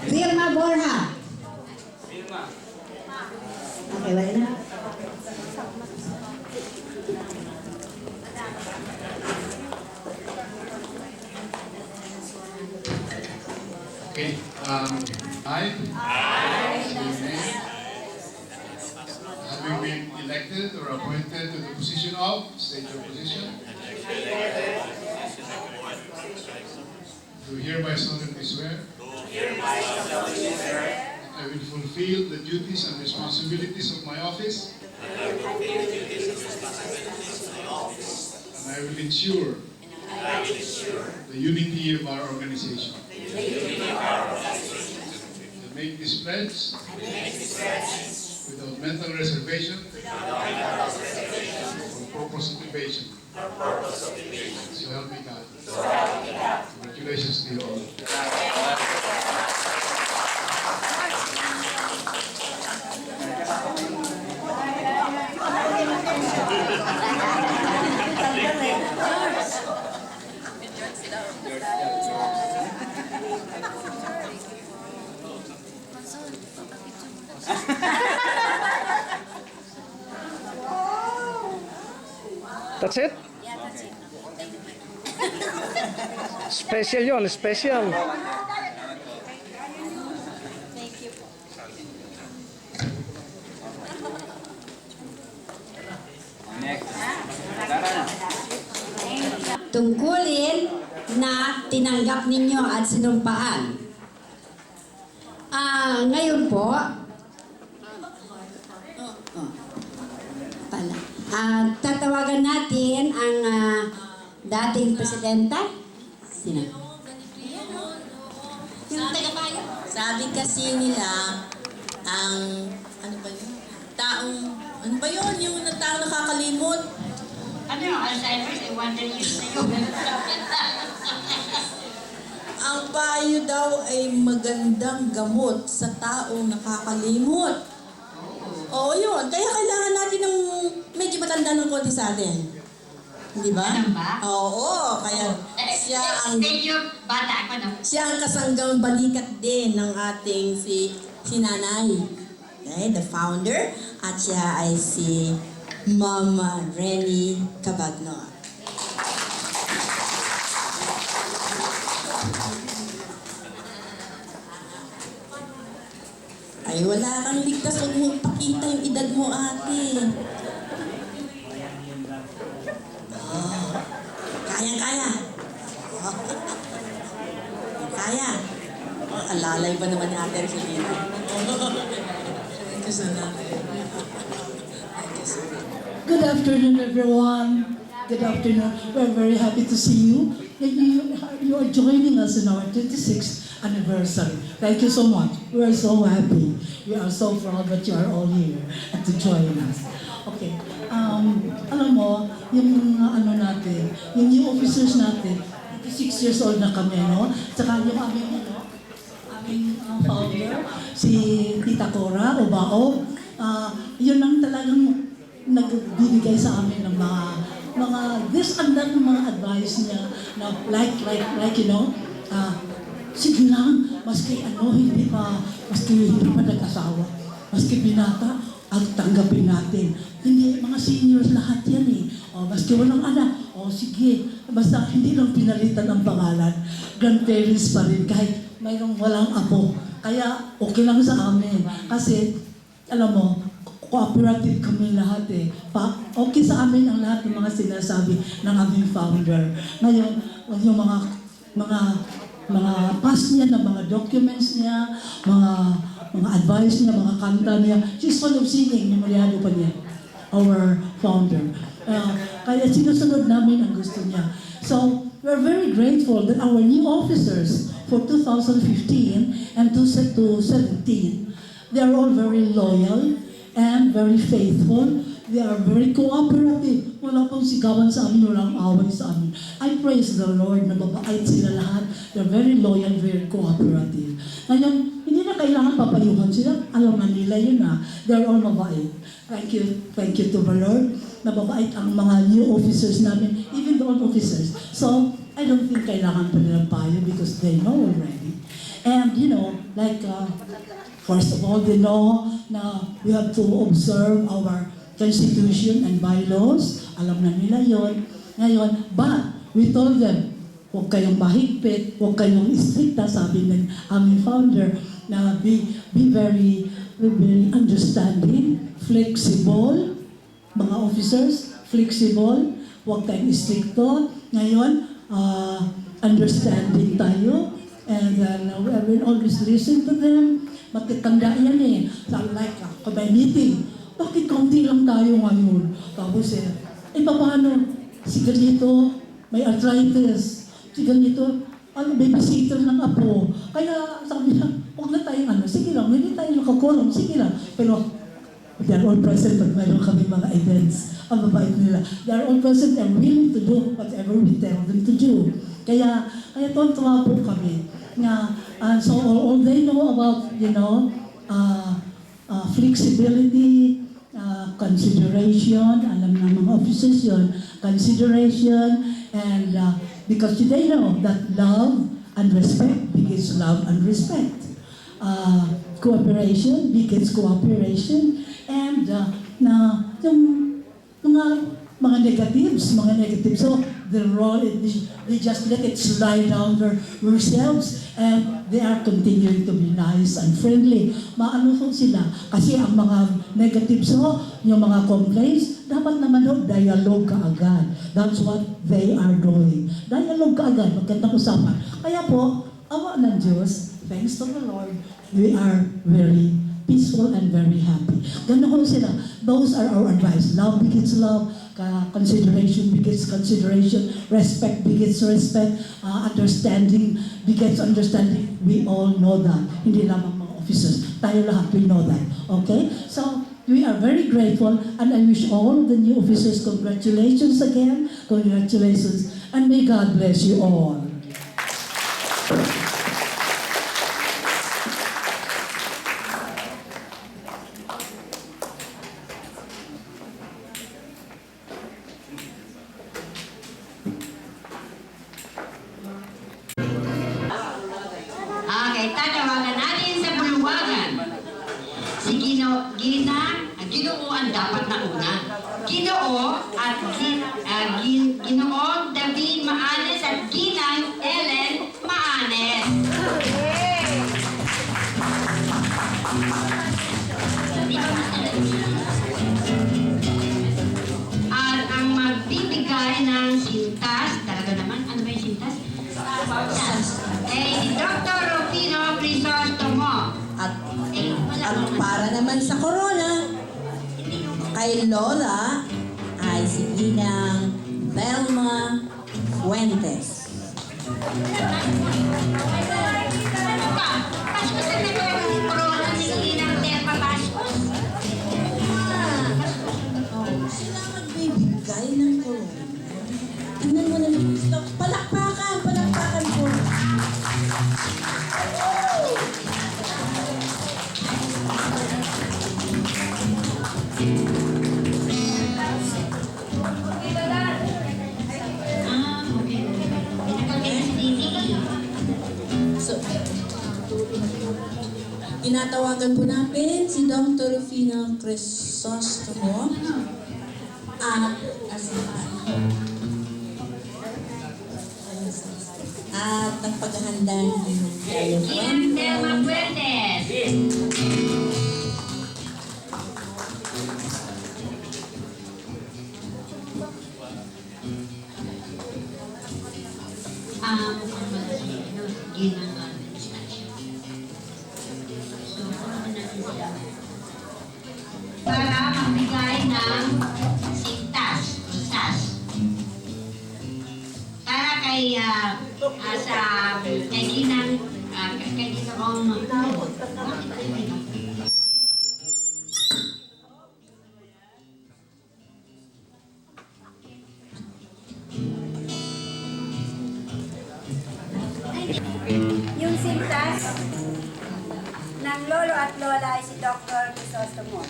Firma Borja. Okay, wala na. Okay, I, having been elected or appointed to the position of, state your position, do hereby solemnly swear I will fulfill the duties and responsibilities of my office, and I will ensure the unity of our organization. I make this pledge without mental reservation or purpose of evasion. So help me God. Congratulations to you all. That's it? Yeah, that's it. Special yun, special. Thank you po. Tungkulin na tinanggap ninyo at sinumpaan. Ngayon po, tatawagan natin ang dating presidenta. Sino? Yung tagapayo. Sabi kasi nila, ang, ano ba yun? Ano ba yun? Yung taong nakakalimot. Ano yung Alzheimer's? I wonder years na yung Ang payo daw ay magandang gamot sa taong nakakalimot. Oo, yun. Kaya kailangan natin ng medyo matanda ng konti sa atin. Hindi ba? Ganun ba? Oo, kaya siya ang... Medyo bata ako, no? Siya ang kasanggang balikat din ng ating si nanay. Okay, the founder. At siya ay si Mama Renny Cabagno. Ay, wala kang ligtas. Huwag mo ipakita yung edad mo, ate. Oh, kaya-kaya. Oh. Kaya. Oh, alalay ba naman ni Ate Angelina? Good afternoon, everyone. Good afternoon. We're very happy to see you. And you are joining us in our 26th anniversary. Thank you so much. We are so happy. We are so proud that you are all here and to join us. Okay. Alam mo, yung ano natin, yung new officers natin, 6 years old na kami, no? Tsaka yung aming founder, si Tita Cora Obao, yun ang talagang nagbibigay sa amin ng mga this and that ng mga advice niya na like you know, sige lang, maski hindi pa nag-asawa, maski binata, at tanggapin natin. Hindi, mga seniors lahat yan eh. O, maski walang anak, o sige, basta hindi lang pinalitan ang pangalan, grandparents pa rin kahit mayroong walang apo. Kaya okay lang sa amin. Kasi, alam mo, cooperative kami lahat eh. Okay sa amin ang lahat ng mga sinasabi ng aming founder. Ngayon, yung mga past niya, ng mga documents niya, mga advice niya, mga kanta niya. She's fond of singing, memoryado pa niya. Our founder. Kaya sinusunod namin ang gusto niya. So, we're very grateful that our new officers for 2015 and 2017, they are all very loyal and very faithful. They are very cooperative. Wala pong sigawan sa amin, walang away sa amin. I praise the Lord na mabait sila lahat. They're very loyal, very cooperative. Ngayon, hindi na kailangan papayuhan sila. Alam na nila yun na. They're all mabait. Thank you to the Lord. Mababait ang mga new officers namin, even the old officers. So, I don't think kailangan pa nilang payo because because they know already. And you know, like first of all, they know na we have to observe our constitution and bylaws. Alam na nila yon. Ngayon, but we told them, huwag kayong mahigpit, huwag kayong istrikta, sabi ng aming founder, na be very understanding, flexible, mga officers, flexible, huwag kayong istrikto. Ngayon, understanding tayo, and then we will always listen to them. Matitanda yan eh. So, like, may meeting, bakit kaunti lang tayo ngayon? Tapos paano? Si ganito, may arthritis. Si ganito, babysitter ng apo. Kaya sabi niya, huwag na tayong sige lang, hindi tayo nakakulong, sige lang. Pero, they are all present pag mayroon kami mga events. Ang mabait nila. They are all present and willing to do whatever we tell them to do. Kaya tuwa po kami. So all they know about, you know, flexibility, consideration, alam ng mga officers yun, consideration, and because they know that love and respect begets love and respect. Cooperation begets cooperation, and yung mga negatives. So the role, they just let it slide down themselves, and they are continuing to be nice and friendly. Maano po sila? Kasi ang mga negatives yung mga complaints, dapat naman dialogue ka agad. That's what they are doing. Dialogue ka agad, magandang usapan. Kaya po, awa ng Diyos, thanks to the Lord, we are very peaceful and very happy. Ganun sila. Those are our advice. Love begets love. Consideration begets consideration. Respect begets respect. Understanding begets understanding. We all know that. Hindi lamang mga officers. Tayo lahat, we know that. Okay? So, we are very grateful, and I wish all the new officers congratulations again. Congratulations. And may God bless you all. Okay, tatawagan natin sa bulwagan. Si Ginoo ang dapat na una. Ginoo at Ginoong David Maanes at Ginang Ellen Maanes. At ang magbibigay ng sintas, talaga naman, ano ba yung sintas? Si Dr. Rufino Crisostomo. At para naman sa corona, kay Lola ay si Ginang Velma Fuentes. Ano ba? Paskos na nagkaroon ng corona ni Ginang Telma Paskos? Sila magbibigay ng corona. Tingnan mo na, palakpakan po. So, tinatawagan po natin si Dr. Rufino Crisostomo at nagpaghahanda ng Ginang Telma Fuentes. Ginang administration. So, natin sila. Para magbigay ng sintas, sas. Para kay Ginang, kay Ginoong Yung sintas ng lolo at lola ay si Dr. Crisostomo.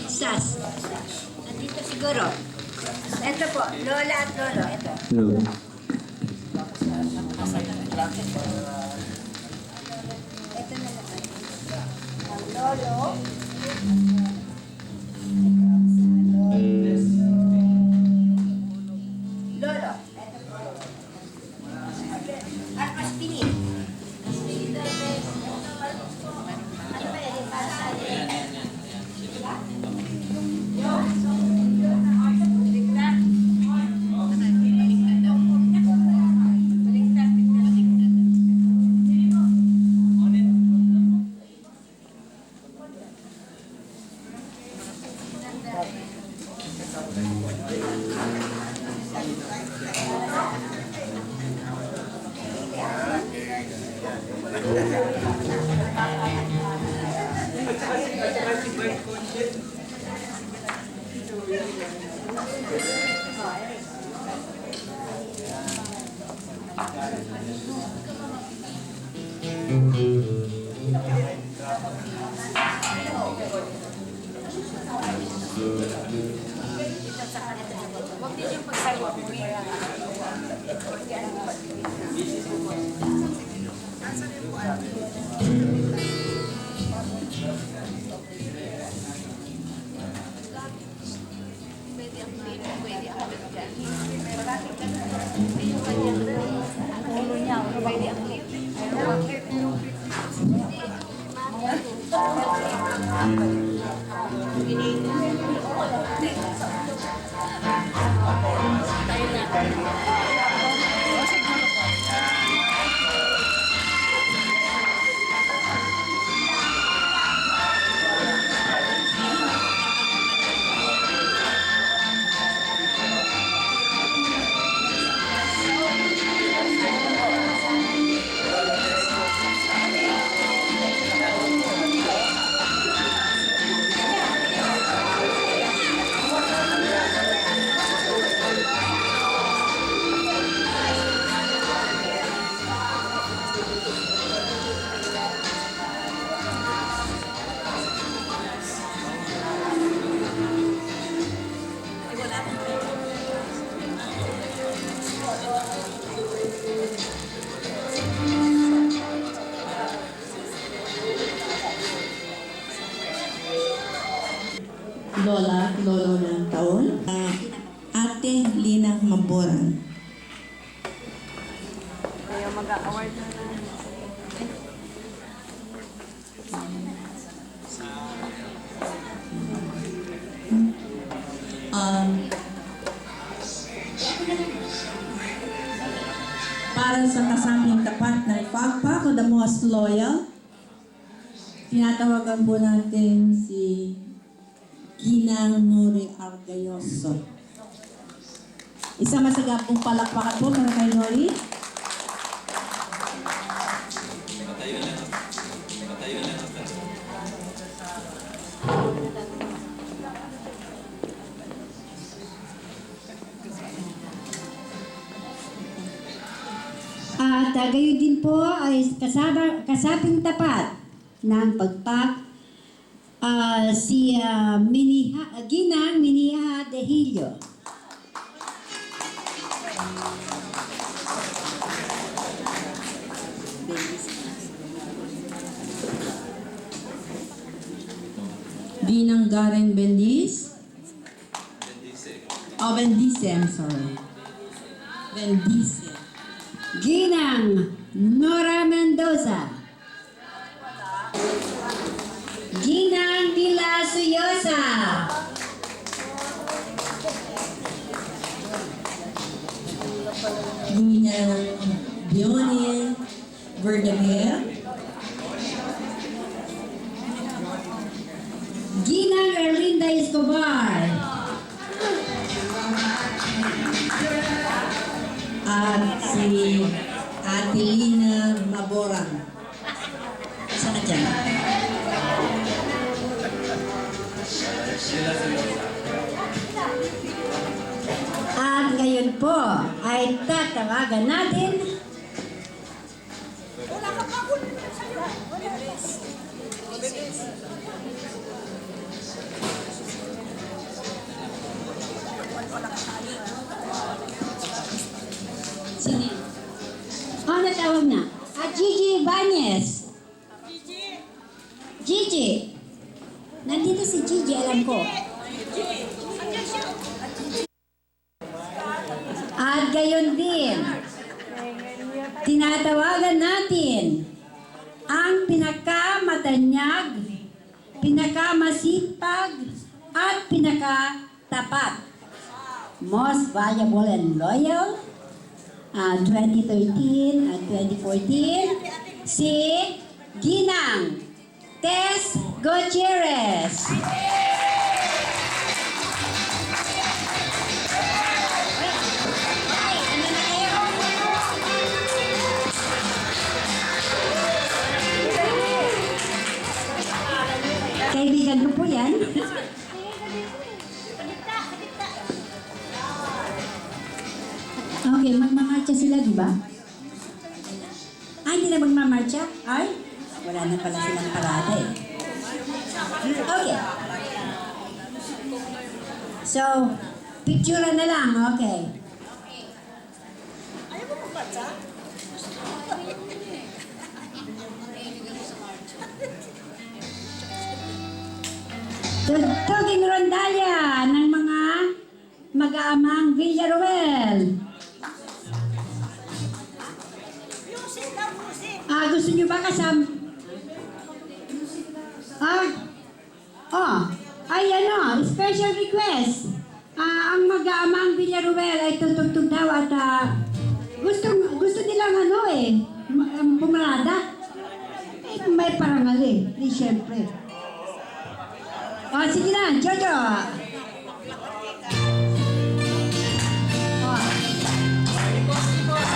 sas. Nandito siguro. Ito po, lola at lolo. Ito. Hello. Ito na lang. Ang lolo. Lolo. Ito po. At mas pinit. Ano ba yan? Para sa Huwag din yung pagsagot mo. Lola, lolo ng taon. Ate Lina Maboran. Kaya mag-award na Para sa kasambing tapat ng Pagpa, o the most loyal, tinatawagan po natin si Ginang Nori Argayoso. Isang masagapong palakpakan po para kay Nori. At gayon din po ay kasabing tapat ng pagpak si Ginang Miniha Dehilio. Ginang Garen Bendice. Oh, Bendice, I'm sorry. Bendice. Ginang Nora Mendoza. Ginang Mila Suyosa. Ginang Bione Verdaguer. Ginang Erlinda Escobar. At si Ate Lina Maboran. Saan ka dyan? At ngayon po ay tatawagan natin Sino? ang tawag na. At Gigi Ibanez. Gigi. Nandito si Gigi, alam ko. At gayon din, tinatawagan natin ang pinakamatanyag, pinakamasipag, at pinakatapat. Most valuable and loyal, 2013 at 2014, si Ginang Tess Gutierrez. Kaibigan ko po yan. Okay, magmamarcha sila, di ba? Ay, hindi na magmamarcha? Ay, wala na pala silang parada eh. Okay. So, picture na lang, okay. Tugtuging rondalya ng mga mag-aamang Villaruel. Gusto nyo ba ay ano, special request. Ang mag-aamang Villaruel ay tutugtog daw at gusto nilang pumarada. May parangal eh, di syempre. Sige na, Jojo.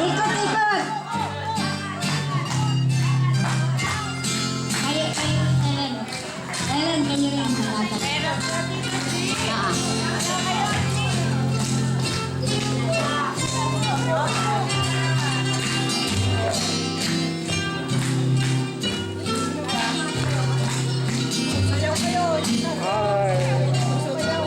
Ikot, ikot. Kayo, Ellen. Ellen, ganyo rin. Hi.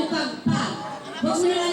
pagpag. Huwag mo na